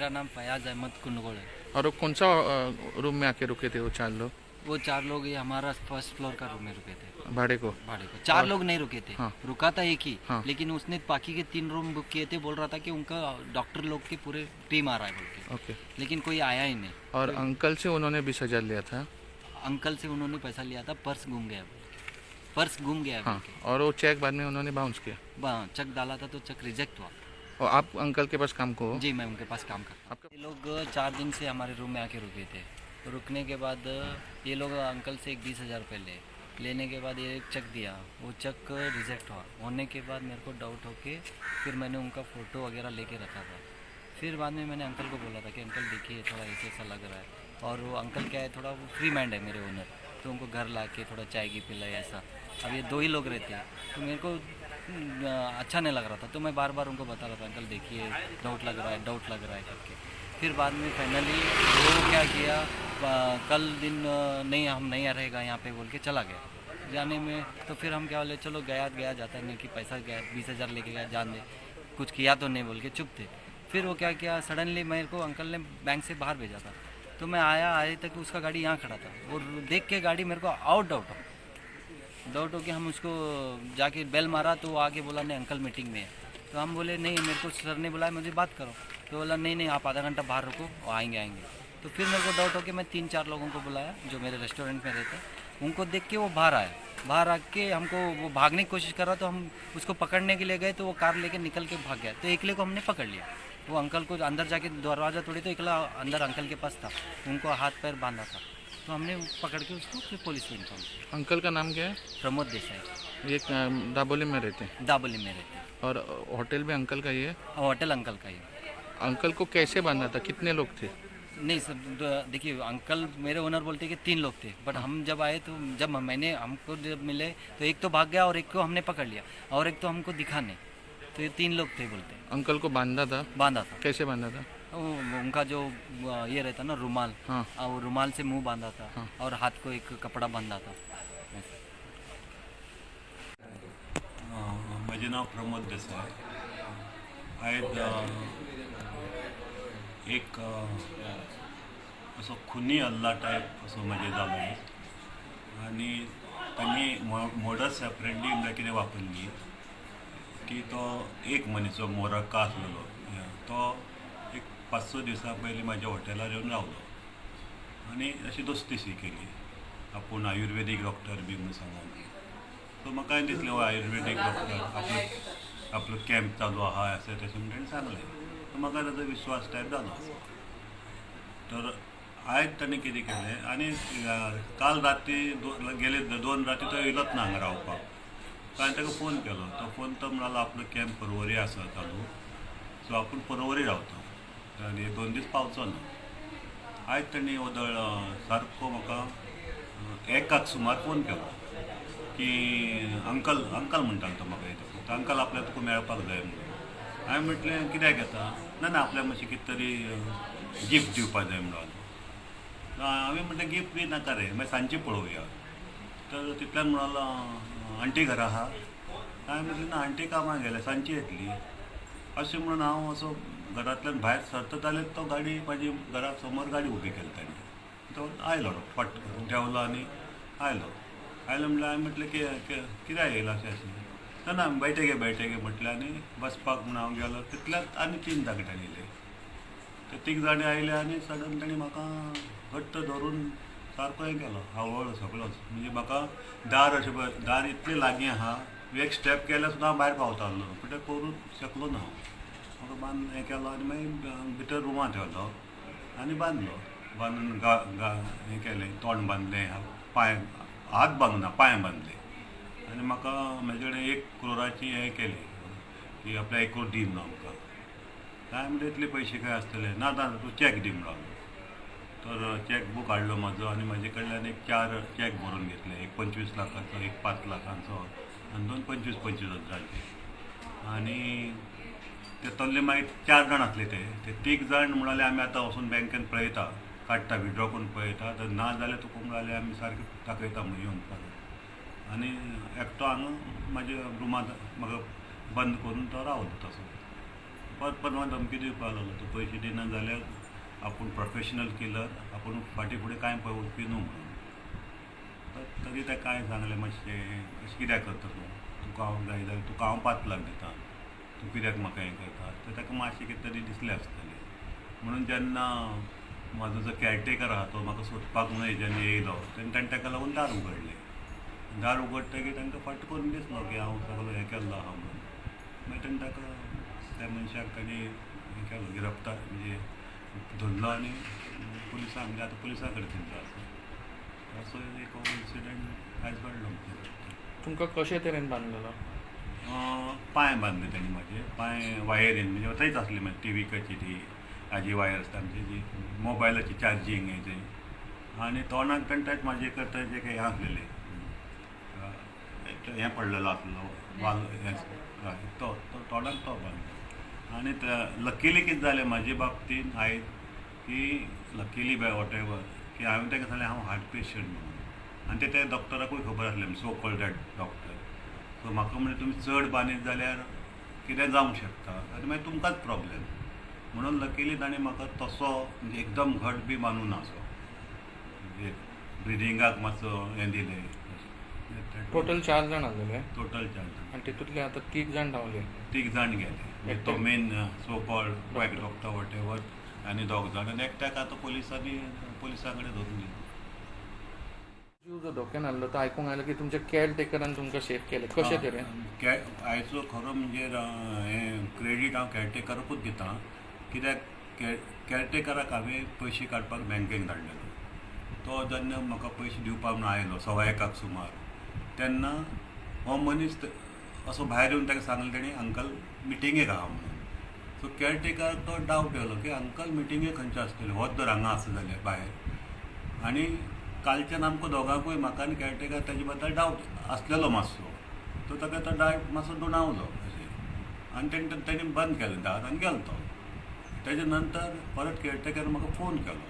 मेरा नाम फयाज अहमद कुंडगोल है। और वो कौन सा रूम में आके रुके थे वो चार लोग? वो चार लोग ये हमारा फर्स्ट फ्लोर का रूम में रुके थे। भाड़े को? भाड़े को चार और लोग नहीं रुके थे। हाँ रुका था एक ही। हाँ। लेकिन उसने बाकी के 3 रूम बुक किए थे, बोल रहा था कि उनका डॉक्टर लोग के पूरे टीम आ रहा है बोल के। ओके। लेकिन कोई आया ही नहीं। और अंकल से उन्होंने 20,000 लिया था? अंकल से उन्होंने पैसा लिया था, पर्स गुम गया। पर्स गुम गया बोल हाँ। के। और वो चेक बाद में उन्होंने बाउंस किया? चेक डाला था तो चेक रिजेक्ट हुआ। और आप अंकल के पास काम को हो? जी, मैं उनके पास काम करता हूँ। आपका? ये लोग 4 दिन से हमारे रूम में आके रुके थे। रुकने के बाद ये लोग अंकल से एक 20,000 रुपये लेने के बाद ये एक चेक दिया। वो चेक रिजेक्ट हुआ। होने के बाद मेरे को डाउट होके फिर मैंने उनका फ़ोटो वगैरह लेके रखा था। फिर बाद में मैंने अंकल को बोला था कि अंकल देखिए थोड़ा ऐसे ऐसा लग रहा है। और वो अंकल क्या है, थोड़ा वो फ्री माइंड है मेरे ओनर, तो उनको घर ला के थोड़ा चाय की पिलाई ऐसा। अब ये 2 ही लोग रहते हैं तो मेरे को अच्छा नहीं लग रहा था, तो मैं बार बार उनको बता रहा था अंकल देखिए डाउट लग रहा है, डाउट लग रहा है करके। फिर बाद में फाइनली वो क्या किया, कल दिन नहीं हम नहीं रहेगा यहाँ पे बोल के चला गया। जाने में तो फिर हम क्या बोले चलो गया गया जाता नहीं कि पैसा गया 20,000 लेके गया, जान दे कुछ किया तो नहीं बोल के चुप थे। फिर वो क्या किया, सडनली मेरे को अंकल ने बैंक से बाहर भेजा था, तो मैं आए तक उसका गाड़ी यहाँ खड़ा था और देख के गाड़ी मेरे को डाउट हो के हम उसको जाके बेल मारा तो वो आके बोला नहीं अंकल मीटिंग में है। तो हम बोले नहीं मेरे को सर ने बुलाया, मुझे बात करो। तो बोला नहीं आप आधा घंटा बाहर रुको, वो आएंगे। तो फिर मेरे को डाउट हो के मैं 3-4 लोगों को बुलाया जो मेरे रेस्टोरेंट में रहते हैं। उनको देख के वो बाहर आया। बाहर आके हमको वो भागने की कोशिश कर रहा, तो हम उसको पकड़ने के लिए गए तो वो कार लेके निकल के भाग गया। तो एकले को हमने पकड़ लिया। वो अंकल को अंदर जाके दरवाज़ा तोड़ी तो एकला अंदर अंकल के पास था, उनको हाथ पैर बांधा था। तो हमने पकड़ के उसको फिर पुलिस को इन्फॉर्म किया। अंकल का नाम क्या है? प्रमोद देसाई। ये दाबोली में रहते हैं? दाबोली में रहते हैं। और होटल भी अंकल का ही है? होटल अंकल का ही। अंकल को कैसे बांधा था, कितने लोग थे? नहीं सर, देखिए अंकल मेरे ओनर बोलते कि 3 लोग थे, बट हम जब आए तो जब हमको जब मिले तो एक तो भाग गया और एक को हमने पकड़ लिया और एक तो हमको दिखा नहीं। तो ये 3 लोग थे बोलते। अंकल को बांधा था? बांधा था। कैसे बांधा था? उनका जो ये रहता ना रुमाल, हाँ वो रुमाल से मुंह बांधा था। हाँ। और हाथ को एक कपड़ा बांधा था। म्हजें नांव प्रमोद देसाय। आयज एक असो खुनी हल्ला टायप असो म्हजें जालो आनी तांणी मोडस ऑपरेंडी म्हणल्यार कितें वापरली की तो एक मनीस जो मोरक्का आसलेलो तो एक 5-6 दिसां पयलीं म्हाज्या हॉटेलार येवन रावलो आनी अशी दोस्तीशी केली आपूण आयुर्वेदीक डॉक्टर बी म्हणून सांगून। सो म्हाकाय दिसलें हो आयुर्वेदीक डॉक्टर आपलो कॅम्प चालू आहा अशें तशें म्हणून ताणें सांगलें। सो म्हाका ताचो विश्वास टायप जालो। तर आयज ताणें कितें केलें आनी काल राती गेले 2 राती तो येयलोच ना हांगा रावपाक। सो हांवें ताका फोन केलो, तो फोन तो म्हणलो आपलो कॅम्प पर्वरी आसा चालू, सो आपूण पर्वरी रावता आनी 2 दीस पावचो ना। आयज ताणें वदळ सारको म्हाका 1 सुमार फोन केलो की अंकल म्हणटालो तो म्हाका येता अंकल आपल्याक तुका मेळपाक जाय म्हणून। हांवें म्हटलें कित्याक येता? ना आपल्याक मातशें कितें तरी गिफ्ट दिवपाक जाय म्हणून। हांवें म्हटलें गिफ्ट बी नाका रे, मागीर सांजची पळोवया। तर तितल्यान म्हणलो आंटी घरा आहा? हांवें म्हटलें ना आंटी कामाक गेल्या, सांजची येतली अशें म्हणून हांव असो घरांतल्यान भायर सरता जाल्यार तो गाडी म्हाजी घरा समोर गाडी उबी केली ताणें। तो आयलो फट देंवलो आनी आयलो म्हणल्यार हांवें म्हटलें कित्याक येयला अशें ना बैठे गे म्हटलें आनी बसपाक म्हूण हांव गेलो। तितल्यात आनी 3 धाकट्यांनी येयले। ते 3 जाणी आयले आनी सडन तांणी म्हाका घट्ट धरून सारको हें केलो, हळू सगळोच। म्हणजे म्हाका दार अशें पळय, दार इतलें लागीं आहा, एक स्टेप केल्यार सुद्दां हांव भायर पावतालो, पूण तें करूंक शकलो ना हांव। म्हाका हें केलो आनी मागीर भितर रुमांत व्हेलो आनी बांदून हें केलें, तोंड बांदलें, पांय हात बांदूना पांय बांदले आनी म्हाका म्हाजे कडेन 1 करोडाची हें केली की आपल्या 1 करोड दी म्हणून आमकां। हांवें म्हणलें इतले पयशे काय आसतले? ना तूं चॅक दी म्हणून। तर चॅक बूक हाडलो म्हाजो आनी म्हाजे कडल्यान एक 4 चॅक बरोवन घेतले, एक 25 लाखाचो, एक 5 लाखांचो आनी 2 25 हजाराचे। आनी ते तल्ले मागीर 4 जाण आसले ते 3 जाण म्हणाले आमी आतां वचून बँकेन पळयता, काडटा विड्रॉ करून पळयता, तर ना जाल्यार तुका म्हणाले आमी सारके दाखयता म्हणून येवन परत। आनी एकटो हांगा म्हाज्या रुमांत म्हाका बंद करून तो रावलो तसो। परत म्हाका धमकी दिवपाक लागलो तूं पयशे दिना जाल्यार आपूण प्रोफेशनल किलर आपूण फाटीं फुडें कांय पळय वचपी न्हू म्हणून तरी ताका काय सांगलें मातशें अशें कित्याक करता तूं तुका हांव जाय जाल्यार तुका हांव 5 लाख दिता तूं कित्याक म्हाका हें करता तर ताका मातशें कितें तरी दिसलें आसतलें म्हणून जेन्ना म्हाजो जो कॅरटेकर आहा तो म्हाका सोदपाक न्हय जेन्ना येयलो तेन्ना ताणें ताका लागून दार उगडलें दार उगडटकीर तांकां फटकून दिसलो की हांव सगळो हें केल्लो आहा म्हणून मागीर ताणें ताका त्या मनशाक ताणें हें केलो गिरफ्तार म्हणजे धरलो आनी पुलिसांक म्हणजे आतां पुलिसां कडेन तेंचो आसा असो एक इन्सिडंट आयज घडलो तुमकां कशे तरेन बांदलेलो पांय बांदले तांणी म्हाजे पांय वायरीन म्हणजे थंयच आसली मागीर टी व्हीची ती हाजी वायर आसता आमची जी मोबायलाची चार्जींग हेजी आनी तोंडाक ताणें म्हाजे करता जे काही हें आसलेलें हें पडलेलो आसलो वाल हें तो तोंडाक तो बांदलो आनी लकीली कितें जालें म्हाजे बाबतींत आयज की लकीली बाय वॉट एवर की हांवें ताका सांगलें हांव हार्ट पेशंट म्हणून आनी त्या डॉक्टराकूय खबर आसलें so called that doctor so म्हाका म्हणजे तुमी चड बांदीत जाल्यार कितें जावंक शकता आनी मागीर तुमकांच प्रॉब्लेम म्हणून लकीली ताणें म्हाका तसो म्हणजे एकदम घट बी बांदूं ना असो म्हणजे ब्रिदिंगाक मातसो हें दिलें टोटल 4 जाण आसलेले टोटल 4 जाण आनी तितूंतले आतां 3 जाण रावले 3 जाण गेले तो main so called quack doctor whatever आनी 2 जाण आनी एकट्याक आतां पुलिसां कडेन धरून दिलो जीव जो धोक्यान आहलो तो आयकूंक आयलो की तुमच्या कॅरटेकरान तुमकां सेफ केले कशे तरेन आयचो खरो म्हणजे हें क्रेडीट हांव कॅरटेकराकूच दिता कित्याक कॅरटेकराक हांवें पयशे काडपाक बँकेक धाडलेलो तो जेन्ना म्हाका पयशे दिवपाक म्हणून आयलो 1:15 सुमार तेन्ना हो मनीस असो भायर येवन ताका सांगलें ताणें अंकल मिटिंगेक आहा म्हणून सो कॅरटेकर तो डावट येयलो की अंकल मिटिंगेक खंयचे आसतले होच जर हांगा आसा जाल्यार भायर आनी कालच्यान आमकां दोगांकूय म्हाका आनी कॅरटेकर ताजे बद्दल डावट आसलेलो मातसो तो ताका तो डायट मातसो दुणावलो अशें आनी ताणें बंद केलें दार आनी गेलो तो तेजे नंतर परत कॅरटेकर म्हाका फोन केलो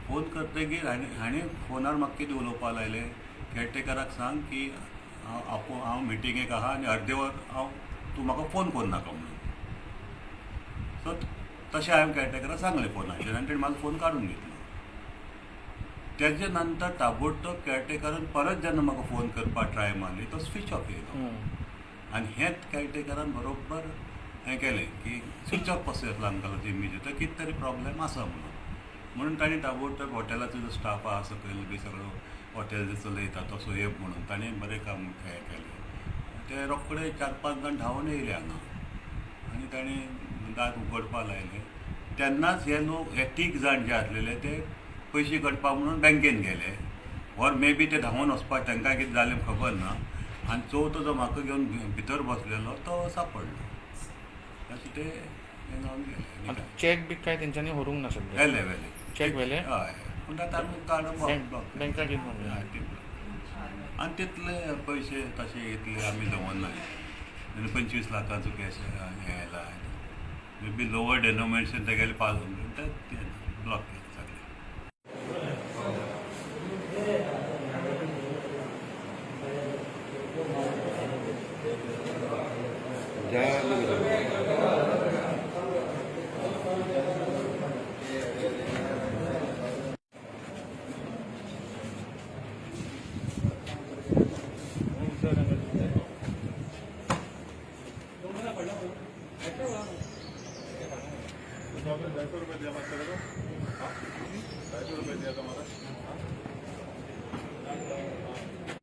फोन करतकीर हाणें फोनार म्हाका कितें उलोवपाक लायलें कॅरटेकराक सांग की हांव मिटिंगेक आहा आनी अर्दे वर तूं म्हाका फोन करूं नाका म्हणून सो तशें हांवें कॅरटेकराक सांगलें फोनाचेर आनी ताणें म्हाजो फोन काडून घेतलो तेजे नंतर ताबडतोब कॅरटेकरान परत जेन्ना म्हाका फोन करपाक ट्राय मारली तो स्विच ऑफ येयलो आनी हेंच कॅरटेकरान बरोबर हें केलें की स्विच ऑफ कसो येतलो अंकलाचो इमिजिएट कितें तरी प्रॉब्लेम आसा म्हणून ताणें ताबडतोब हॉटेलाचो जो स्टाफ आहा सकयल बी सगळो हॉटेल जो चलयता तसो येप म्हणून ताणें बरें काम हें केलें ते रोखडे 4-5 जाण धांवून येयले हांगा आनी ताणें दार उगडपाक लायलें तेन्नाच हे लोक हे 3 जाण जे आसलेले ते पयशे काडपाक म्हणून बँकेन गेले ऑर मे बी ते धांवून वचपाक तांकां कितें जालें खबर ना आनी चवथो जो म्हाका घेवन भितर बसलेलो तो सांपडलो अशें ते हें जावन गेलें चॅक बी काय तेंच्यांनी व्हरूंक नाशिल्ले व्हेले चॅक व्हेले हय पूण आतां आमी काडून बँकाक येवन म्हणलें आनी तितले पयशे तशे इतले आमी दवरनाय आनी 25 लाखाचो कॅश हें येयला मे बी लोवर डेनोमिनेशन तेगेले 500 ते ब्लॉक केलें सगळें ₹200 जमा करेगा 200 दिया था हमारा